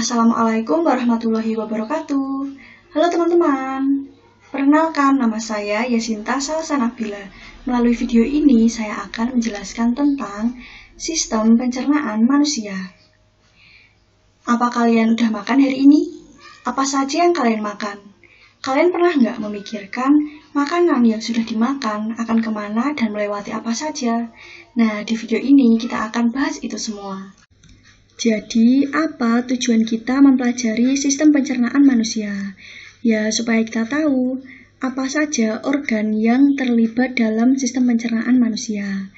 Assalamualaikum warahmatullahi wabarakatuh. Halo teman-teman, perkenalkan nama saya Yasinta Salsanabila. Melalui video ini saya akan menjelaskan tentang sistem pencernaan manusia. Apa kalian udah makan hari ini? Apa saja yang kalian makan? Kalian pernah nggak memikirkan makanan yang sudah dimakan akan kemana dan melewati apa saja? Nah, di video ini kita akan bahas itu semua. Jadi, apa tujuan kita mempelajari sistem pencernaan manusia? Ya, supaya kita tahu apa saja organ yang terlibat dalam sistem pencernaan manusia.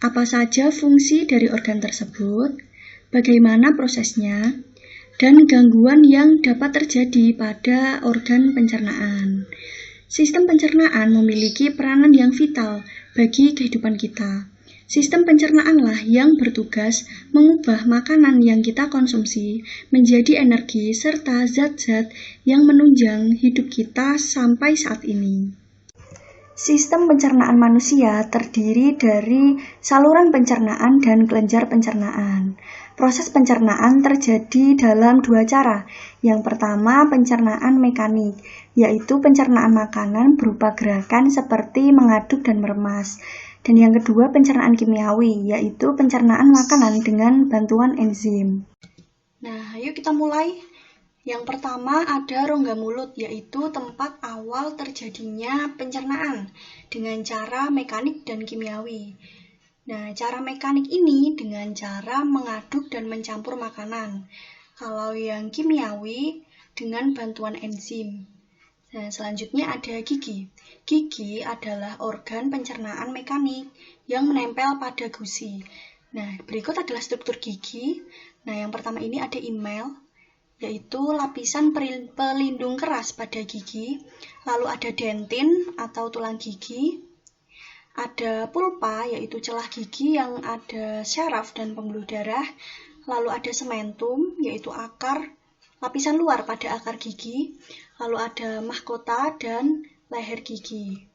Apa saja fungsi dari organ tersebut, bagaimana prosesnya, dan gangguan yang dapat terjadi pada organ pencernaan. Sistem pencernaan memiliki peranan yang vital bagi kehidupan kita. Sistem pencernaanlah yang bertugas mengubah makanan yang kita konsumsi menjadi energi serta zat-zat yang menunjang hidup kita sampai saat ini. Sistem pencernaan manusia terdiri dari saluran pencernaan dan kelenjar pencernaan. Proses pencernaan terjadi dalam dua cara. Yang pertama, pencernaan mekanik, yaitu pencernaan makanan berupa gerakan seperti mengaduk dan meremas. Dan yang kedua, pencernaan kimiawi, yaitu pencernaan makanan dengan bantuan enzim. Nah, ayo kita mulai. Yang pertama ada rongga mulut, yaitu tempat awal terjadinya pencernaan dengan cara mekanik dan kimiawi. Nah, cara mekanik ini dengan cara mengaduk dan mencampur makanan. Kalau yang kimiawi dengan bantuan enzim. Nah, selanjutnya ada gigi. Gigi adalah organ pencernaan mekanik yang menempel pada gusi. Nah, berikut adalah struktur gigi. Nah, yang pertama ini ada enamel, yaitu lapisan pelindung keras pada gigi. Lalu ada dentin atau tulang gigi. Ada pulpa, yaitu celah gigi yang ada syaraf dan pembuluh darah. Lalu ada sementum, yaitu akar, lapisan luar pada akar gigi. Lalu ada mahkota dan leher gigi.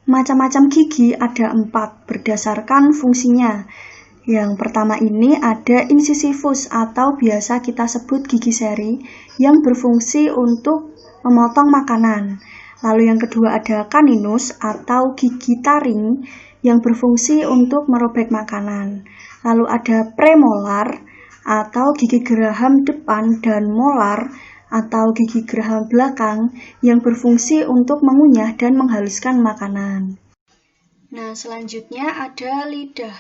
Macam-macam gigi ada 4 berdasarkan fungsinya. Yang pertama ini ada incisivus atau biasa kita sebut gigi seri yang berfungsi untuk memotong makanan. Lalu yang kedua ada caninus atau gigi taring yang berfungsi untuk merobek makanan. Lalu ada premolar atau gigi geraham depan dan molar atau gigi geraham belakang yang berfungsi untuk mengunyah dan menghaluskan makanan. Nah, selanjutnya ada lidah.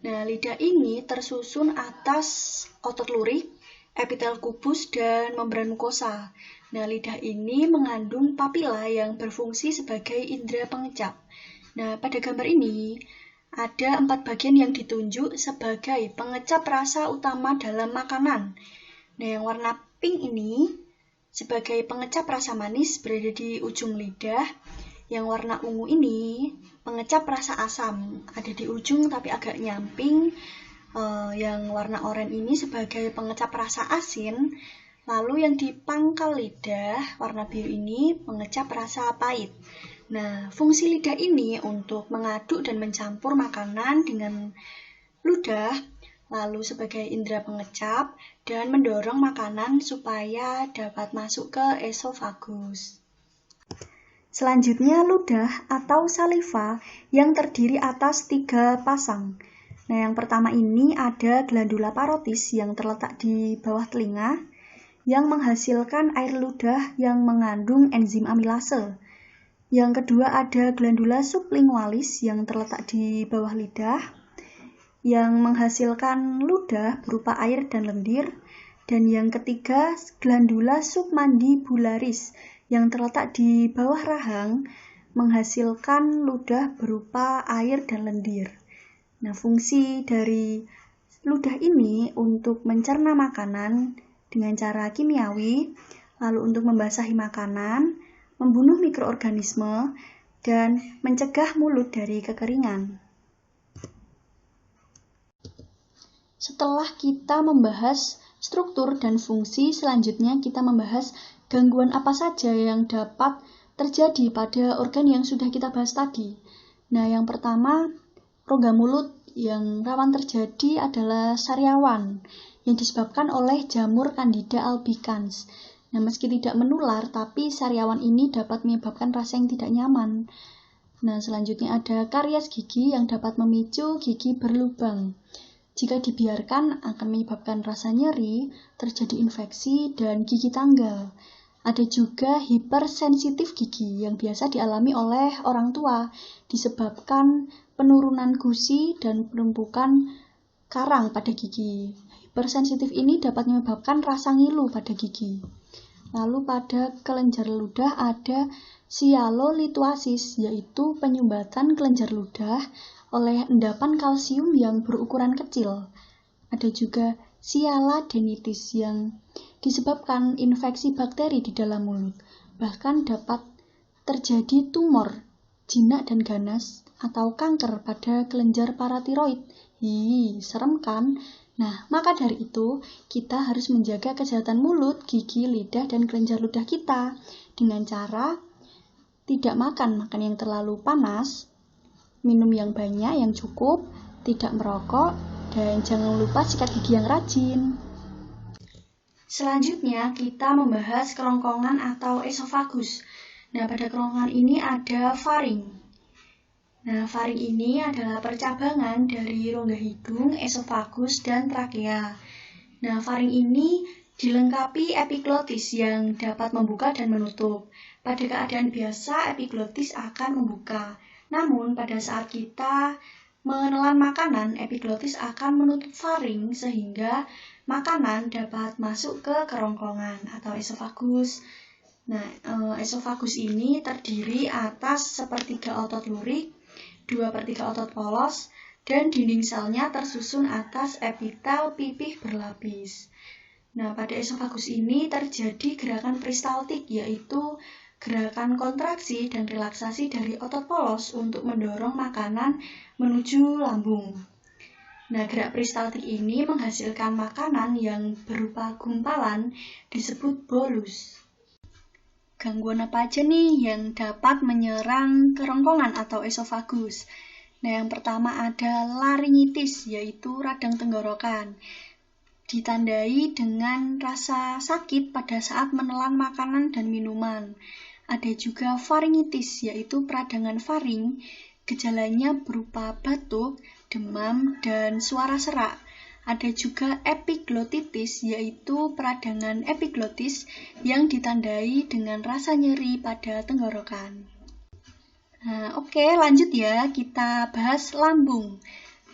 Nah, lidah ini tersusun atas otot lurik, epitel kubus, dan membran mukosa. Nah, lidah ini mengandung papila yang berfungsi sebagai indera pengecap. Nah, pada gambar ini ada 4 bagian yang ditunjuk sebagai pengecap rasa utama dalam makanan. Nah, yang warna pink ini sebagai pengecap rasa manis berada di ujung lidah. Yang warna ungu ini pengecap rasa asam ada di ujung tapi agak nyamping. Yang warna oranye ini sebagai pengecap rasa asin. Lalu yang di pangkal lidah warna biru ini pengecap rasa pahit. Nah, fungsi lidah ini untuk mengaduk dan mencampur makanan dengan ludah, lalu sebagai indera pengecap dan mendorong makanan supaya dapat masuk ke esofagus. Selanjutnya ludah atau saliva yang terdiri atas 3 pasang. Nah, yang pertama ini ada glandula parotis yang terletak di bawah telinga yang menghasilkan air ludah yang mengandung enzim amilase. Yang kedua ada glandula sublingualis yang terletak di bawah lidah yang menghasilkan ludah berupa air dan lendir. Dan yang ketiga glandula submandibularis yang terletak di bawah rahang menghasilkan ludah berupa air dan lendir. Nah, fungsi dari ludah ini untuk mencerna makanan dengan cara kimiawi, lalu untuk membasahi makanan, membunuh mikroorganisme, dan mencegah mulut dari kekeringan. Setelah kita membahas struktur dan fungsi, selanjutnya kita membahas gangguan apa saja yang dapat terjadi pada organ yang sudah kita bahas tadi. Nah, yang pertama, rongga mulut yang rawan terjadi adalah sariawan, yang disebabkan oleh jamur Candida albicans. Nah, meski tidak menular, tapi sariawan ini dapat menyebabkan rasa yang tidak nyaman. Nah, selanjutnya ada karies gigi yang dapat memicu gigi berlubang. Jika dibiarkan akan menyebabkan rasa nyeri, terjadi infeksi, dan gigi tanggal. Ada juga hipersensitif gigi yang biasa dialami oleh orang tua, disebabkan penurunan gusi dan penumpukan karang pada gigi. Hipersensitif ini dapat menyebabkan rasa ngilu pada gigi. Lalu pada kelenjar ludah ada sialolituasis, yaitu penyumbatan kelenjar ludah oleh endapan kalsium yang berukuran kecil. Ada juga sialadenitis yang disebabkan infeksi bakteri di dalam mulut. Bahkan dapat terjadi tumor, jinak dan ganas, atau kanker pada kelenjar paratiroid. Serem kan? Nah, maka dari itu, kita harus menjaga kesehatan mulut, gigi, lidah, dan kelenjar ludah kita dengan cara tidak makan yang terlalu panas, minum yang banyak, yang cukup, tidak merokok, dan jangan lupa sikat gigi yang rajin. Selanjutnya, kita membahas kerongkongan atau esofagus. Nah, pada kerongkongan ini ada faring. Nah, faring ini adalah percabangan dari rongga hidung, esofagus, dan trakea. Nah, faring ini dilengkapi epiglotis yang dapat membuka dan menutup. Pada keadaan biasa, epiglotis akan membuka. Namun, pada saat kita menelan makanan, epiglotis akan menutup faring sehingga makanan dapat masuk ke kerongkongan atau esofagus. Nah, esofagus ini terdiri atas sepertiga otot lurik, 2/3 otot polos, dan dinding selnya tersusun atas epitel pipih berlapis. Nah, pada esofagus ini terjadi gerakan peristaltik, yaitu gerakan kontraksi dan relaksasi dari otot polos untuk mendorong makanan menuju lambung. Nah, gerak peristaltik ini menghasilkan makanan yang berupa gumpalan disebut bolus. Gangguan apa aja nih yang dapat menyerang kerongkongan atau esofagus? Nah, yang pertama ada laringitis, yaitu radang tenggorokan. Ditandai dengan rasa sakit pada saat menelan makanan dan minuman. Ada juga faringitis, yaitu peradangan faring. Gejalanya berupa batuk, demam, dan suara serak. Ada juga epiglotitis, yaitu peradangan epiglotis yang ditandai dengan rasa nyeri pada tenggorokan. Nah, oke, lanjut ya, kita bahas lambung.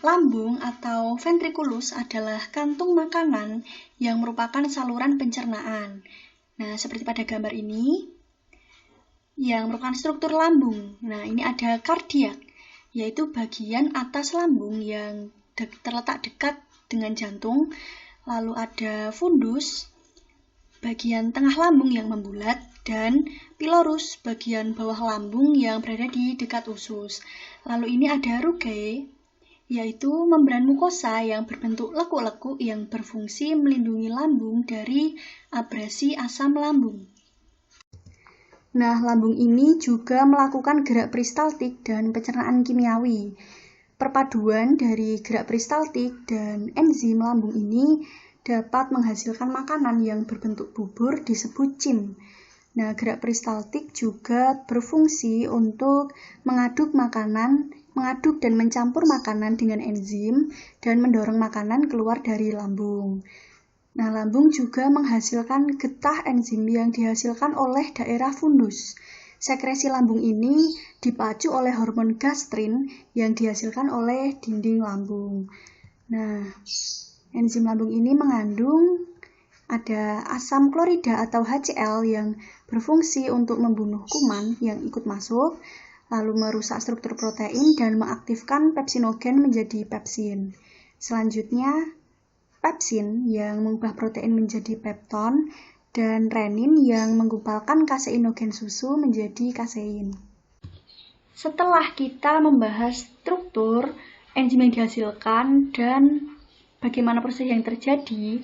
Lambung atau ventriculus adalah kantung makanan yang merupakan saluran pencernaan. Nah, seperti pada gambar ini, yang merupakan struktur lambung. Nah, ini ada kardiak, yaitu bagian atas lambung yang terletak dekat dengan jantung. Lalu ada fundus, bagian tengah lambung yang membulat, dan pilorus, bagian bawah lambung yang berada di dekat usus. Lalu ini ada rugae, yaitu membran mukosa yang berbentuk lekuk-lekuk yang berfungsi melindungi lambung dari abrasi asam lambung. Nah, lambung ini juga melakukan gerak peristaltik dan pencernaan kimiawi. Perpaduan dari gerak peristaltik dan enzim lambung ini dapat menghasilkan makanan yang berbentuk bubur disebut cim. Nah, gerak peristaltik juga berfungsi untuk mengaduk dan mencampur makanan dengan enzim dan mendorong makanan keluar dari lambung. Nah, lambung juga menghasilkan getah enzim yang dihasilkan oleh daerah fundus. Sekresi lambung ini dipacu oleh hormon gastrin yang dihasilkan oleh dinding lambung. Nah, enzim lambung ini mengandung ada asam klorida atau HCl yang berfungsi untuk membunuh kuman yang ikut masuk, lalu merusak struktur protein dan mengaktifkan pepsinogen menjadi pepsin. Selanjutnya, pepsin yang mengubah protein menjadi pepton, dan renin yang menggumpalkan kaseinogen susu menjadi kasein. Setelah kita membahas struktur, enzim yang dihasilkan, dan bagaimana proses yang terjadi,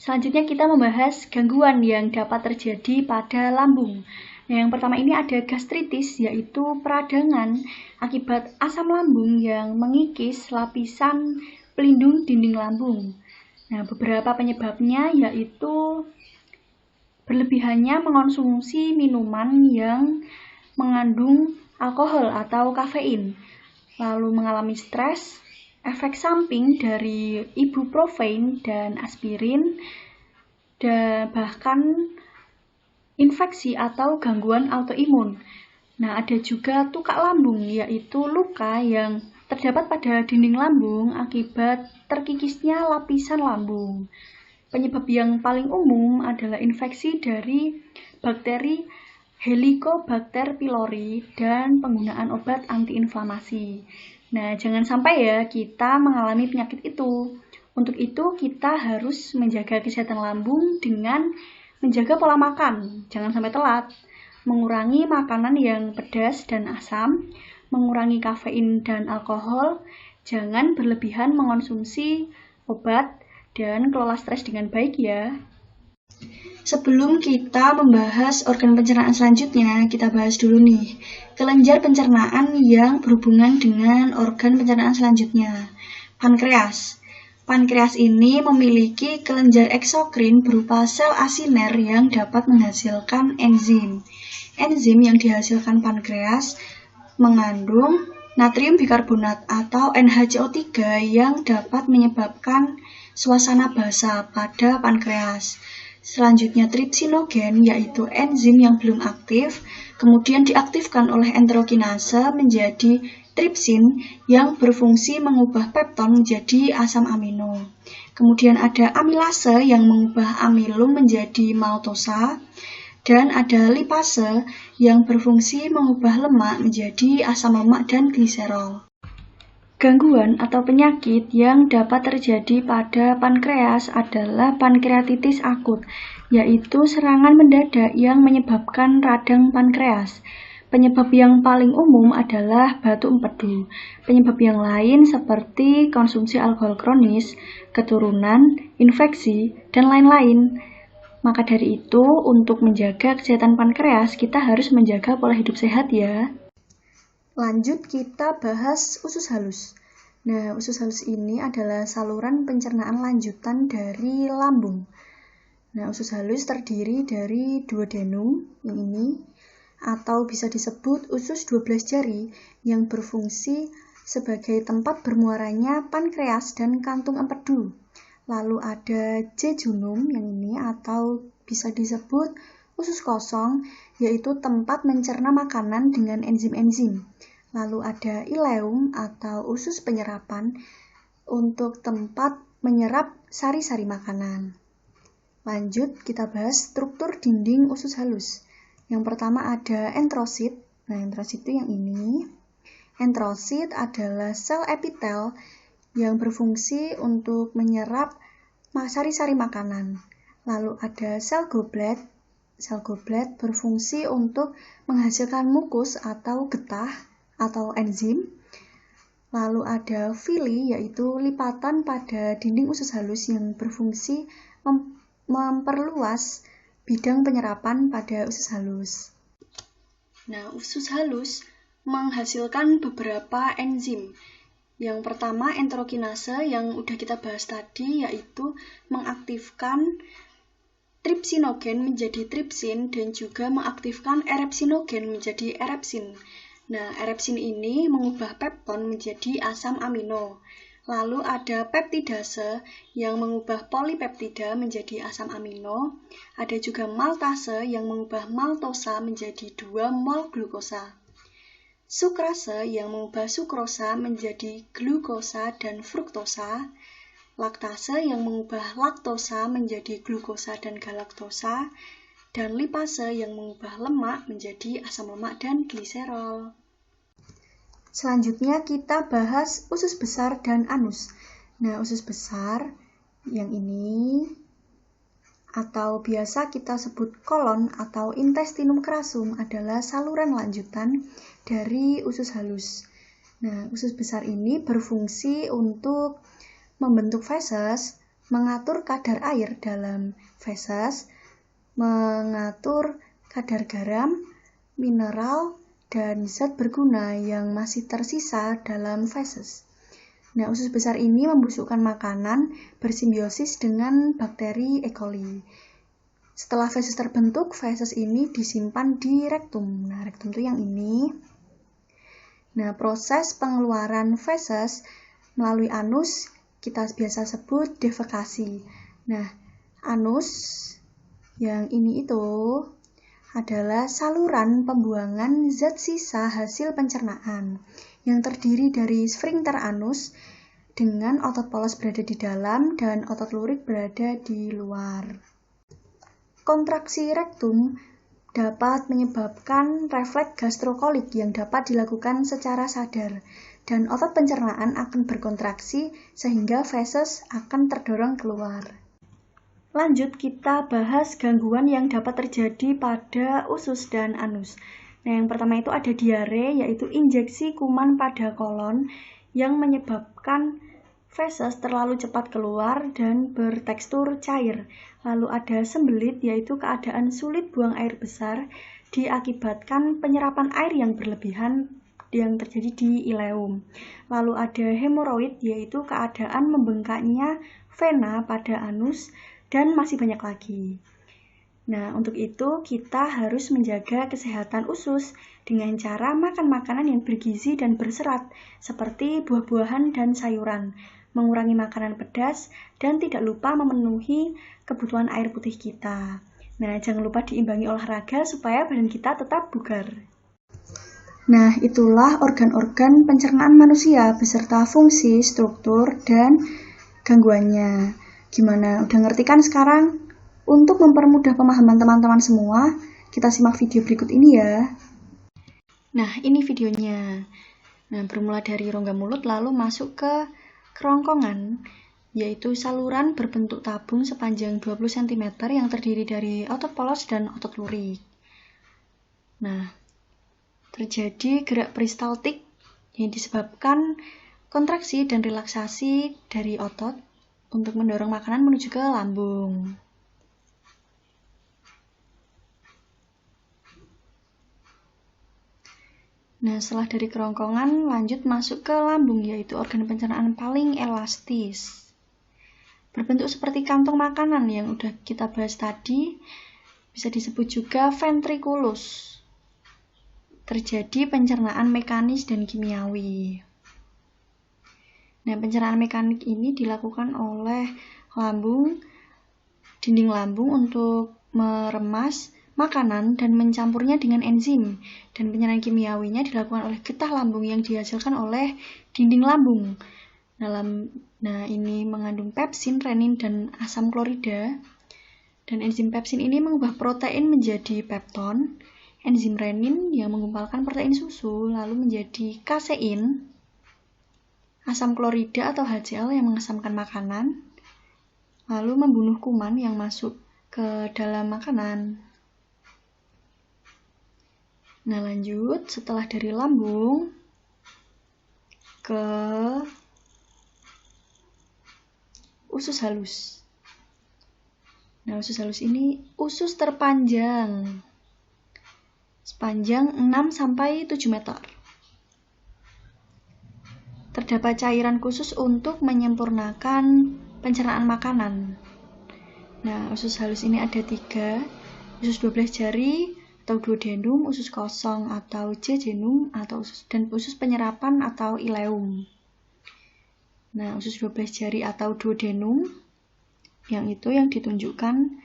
selanjutnya kita membahas gangguan yang dapat terjadi pada lambung. Nah, yang pertama ini ada gastritis, yaitu peradangan akibat asam lambung yang mengikis lapisan pelindung dinding lambung. Nah, beberapa penyebabnya yaitu berlebihannya mengonsumsi minuman yang mengandung alkohol atau kafein, lalu mengalami stres, efek samping dari ibuprofen dan aspirin, dan bahkan infeksi atau gangguan autoimun. Nah, ada juga tukak lambung, yaitu luka yang terdapat pada dinding lambung akibat terkikisnya lapisan lambung. Penyebab yang paling umum adalah infeksi dari bakteri Helicobacter pylori dan penggunaan obat antiinflamasi. Nah, jangan sampai ya kita mengalami penyakit itu. Untuk itu, kita harus menjaga kesehatan lambung dengan menjaga pola makan, jangan sampai telat, mengurangi makanan yang pedas dan asam, mengurangi kafein dan alkohol, jangan berlebihan mengonsumsi obat, dan kelola stres dengan baik ya. Sebelum kita membahas organ pencernaan selanjutnya, kita bahas dulu nih kelenjar pencernaan yang berhubungan dengan organ pencernaan selanjutnya, pankreas. Pankreas ini memiliki kelenjar eksokrin berupa sel asiner yang dapat menghasilkan enzim. Enzim yang dihasilkan pankreas mengandung natrium bikarbonat atau NaCO3 yang dapat menyebabkan suasana basa pada pankreas. Selanjutnya tripsinogen, yaitu enzim yang belum aktif, kemudian diaktifkan oleh enterokinase menjadi tripsin yang berfungsi mengubah pepton menjadi asam amino. Kemudian ada amilase yang mengubah amilum menjadi maltosa, dan ada lipase yang berfungsi mengubah lemak menjadi asam lemak dan gliserol. Gangguan atau penyakit yang dapat terjadi pada pankreas adalah pankreatitis akut, yaitu serangan mendadak yang menyebabkan radang pankreas. Penyebab yang paling umum adalah batu empedu. Penyebab yang lain seperti konsumsi alkohol kronis, keturunan, infeksi, dan lain-lain. Maka dari itu, untuk menjaga kesehatan pankreas, kita harus menjaga pola hidup sehat ya. Lanjut kita bahas usus halus. Nah, usus halus ini adalah saluran pencernaan lanjutan dari lambung. Nah, usus halus terdiri dari duodenum, yang ini, atau bisa disebut usus 12 jari, yang berfungsi sebagai tempat bermuaranya pankreas dan kantung empedu. Lalu ada jejunum, yang ini, atau bisa disebut usus kosong, yaitu tempat mencerna makanan dengan enzim-enzim. Lalu ada ileum atau usus penyerapan untuk tempat menyerap sari-sari makanan. Lanjut kita bahas struktur dinding usus halus. Yang pertama ada enterosit. Nah, enterosit itu yang ini. Enterosit adalah sel epitel yang berfungsi untuk menyerap sari-sari makanan. Lalu ada sel goblet. Sel goblet berfungsi untuk menghasilkan mukus atau getah atau enzim. Lalu ada villi, yaitu lipatan pada dinding usus halus yang berfungsi memperluas bidang penyerapan pada usus halus. Nah, usus halus menghasilkan beberapa enzim. Yang pertama enterokinase yang udah kita bahas tadi, yaitu mengaktifkan tripsinogen menjadi tripsin dan juga mengaktifkan erepsinogen menjadi erepsin. Nah, erepsin ini mengubah pepton menjadi asam amino. Lalu ada peptidase yang mengubah polipeptida menjadi asam amino. Ada juga maltase yang mengubah maltosa menjadi 2 mol glukosa. Sukrase yang mengubah sukrosa menjadi glukosa dan fruktosa. Laktase yang mengubah laktosa menjadi glukosa dan galaktosa. Dan lipase yang mengubah lemak menjadi asam lemak dan gliserol. Selanjutnya kita bahas usus besar dan anus. Nah, usus besar yang ini atau biasa kita sebut kolon atau intestinum crassum adalah saluran lanjutan dari usus halus. Nah, usus besar ini berfungsi untuk membentuk feses, mengatur kadar air dalam feses, mengatur kadar garam, mineral, dan zat berguna yang masih tersisa dalam feses. Nah, usus besar ini membusukkan makanan bersimbiosis dengan bakteri E. coli. Setelah feses terbentuk, feses ini disimpan di rektum. Nah, rektum itu yang ini. Nah, proses pengeluaran feses melalui anus kita biasa sebut defekasi. Nah, anus yang ini itu adalah saluran pembuangan zat sisa hasil pencernaan yang terdiri dari sfinkter anus dengan otot polos berada di dalam dan otot lurik berada di luar. Kontraksi rektum dapat menyebabkan refleks gastrokolik yang dapat dilakukan secara sadar dan otot pencernaan akan berkontraksi sehingga feses akan terdorong keluar. Lanjut kita bahas gangguan yang dapat terjadi pada usus dan anus. Nah, yang pertama itu ada diare, yaitu injeksi kuman pada kolon yang menyebabkan feses terlalu cepat keluar dan bertekstur cair. Lalu ada sembelit, yaitu keadaan sulit buang air besar diakibatkan penyerapan air yang berlebihan yang terjadi di ileum. Lalu ada hemoroid, yaitu keadaan membengkaknya vena pada anus, dan masih banyak lagi. Nah, untuk itu kita harus menjaga kesehatan usus dengan cara makan makanan yang bergizi dan berserat seperti buah-buahan dan sayuran, mengurangi makanan pedas, dan tidak lupa memenuhi kebutuhan air putih kita. Nah, jangan lupa diimbangi olahraga supaya badan kita tetap bugar. Nah, itulah organ-organ pencernaan manusia beserta fungsi, struktur, dan gangguannya. Gimana? Udah ngerti kan sekarang? Untuk mempermudah pemahaman teman-teman semua, kita simak video berikut ini ya. Nah, ini videonya. Nah, bermula dari rongga mulut lalu masuk ke kerongkongan, yaitu saluran berbentuk tabung sepanjang 20 cm yang terdiri dari otot polos dan otot lurik. Nah, terjadi gerak peristaltik yang disebabkan kontraksi dan relaksasi dari otot untuk mendorong makanan menuju ke lambung. Nah, setelah dari kerongkongan, lanjut masuk ke lambung, yaitu organ pencernaan paling elastis. Berbentuk seperti kantong makanan yang udah kita bahas tadi, bisa disebut juga ventriculus. Terjadi pencernaan mekanis dan kimiawi. Nah, pencernaan mekanik ini dilakukan oleh lambung, dinding lambung untuk meremas makanan dan mencampurnya dengan enzim, dan pencernaan kimiawinya dilakukan oleh getah lambung yang dihasilkan oleh dinding lambung. Nah, ini mengandung pepsin, renin, dan asam klorida. Dan enzim pepsin ini mengubah protein menjadi pepton, enzim renin yang menggumpalkan protein susu lalu menjadi kasein, asam klorida atau HCl yang mengasamkan makanan, lalu membunuh kuman yang masuk ke dalam makanan. Nah, lanjut setelah dari lambung ke usus halus. Nah, usus halus ini usus terpanjang sepanjang 6-7 meter. Terdapat cairan khusus untuk menyempurnakan pencernaan makanan. Nah, usus halus ini ada 3, usus 12 jari atau duodenum, usus kosong atau jejunum, atau usus penyerapan atau ileum. Nah, usus 12 jari atau duodenum yang ditunjukkan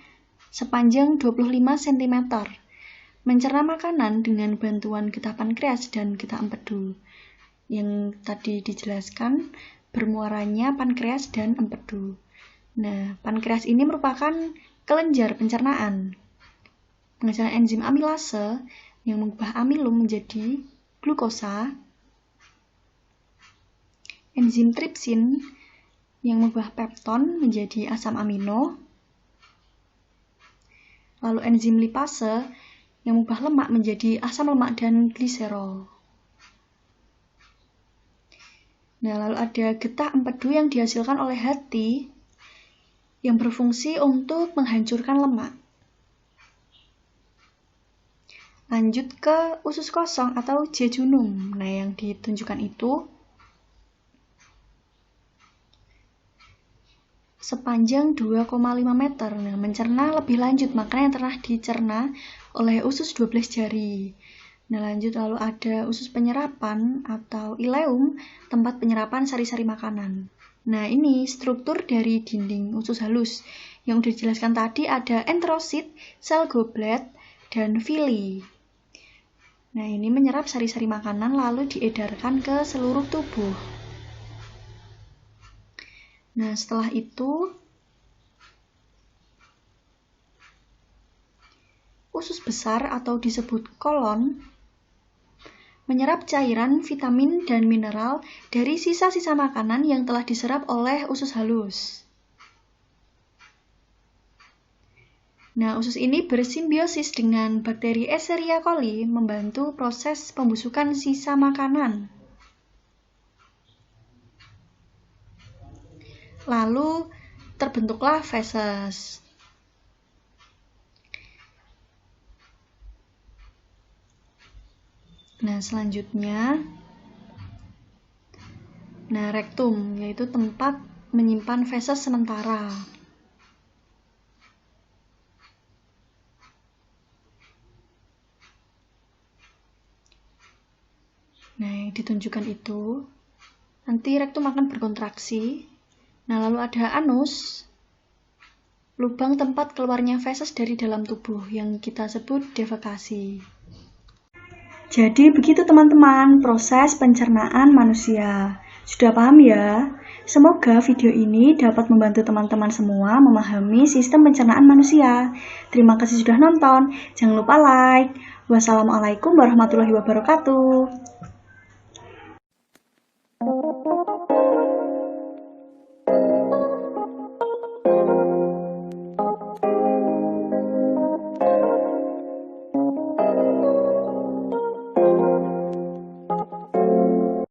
sepanjang 25 cm. Mencerna makanan dengan bantuan getah pankreas dan getah empedu. Yang tadi dijelaskan bermuaranya pankreas dan empedu. Nah, pankreas ini merupakan kelenjar pencernaan. Menghasilkan enzim amilase yang mengubah amilum menjadi glukosa, enzim tripsin yang mengubah pepton menjadi asam amino, lalu enzim lipase yang mengubah lemak menjadi asam lemak dan gliserol. Nah, lalu ada getah empedu yang dihasilkan oleh hati yang berfungsi untuk menghancurkan lemak. Lanjut ke usus kosong atau jejunum. Nah, yang ditunjukkan itu sepanjang 2,5 meter. Nah, mencerna lebih lanjut, makanya telah dicerna oleh usus 12 jari. Nah, lanjut lalu ada usus penyerapan atau ileum, tempat penyerapan sari-sari makanan. Nah, ini struktur dari dinding usus halus. Yang udah dijelaskan tadi ada enterosit, sel goblet, dan villi. Nah, ini menyerap sari-sari makanan lalu diedarkan ke seluruh tubuh. Nah, setelah itu usus besar atau disebut kolon menyerap cairan, vitamin, dan mineral dari sisa-sisa makanan yang telah diserap oleh usus halus. Nah, usus ini bersimbiosis dengan bakteri Escherichia coli membantu proses pembusukan sisa makanan. Lalu terbentuklah feses. Nah, selanjutnya rektum, yaitu tempat menyimpan feses sementara. Nah, yang ditunjukkan itu nanti rektum akan berkontraksi. Nah, lalu ada anus, lubang tempat keluarnya feses dari dalam tubuh yang kita sebut defekasi. Jadi begitu teman-teman proses pencernaan manusia. Sudah paham ya? Semoga video ini dapat membantu teman-teman semua memahami sistem pencernaan manusia. Terima kasih sudah nonton. Jangan lupa like. Wassalamualaikum warahmatullahi wabarakatuh.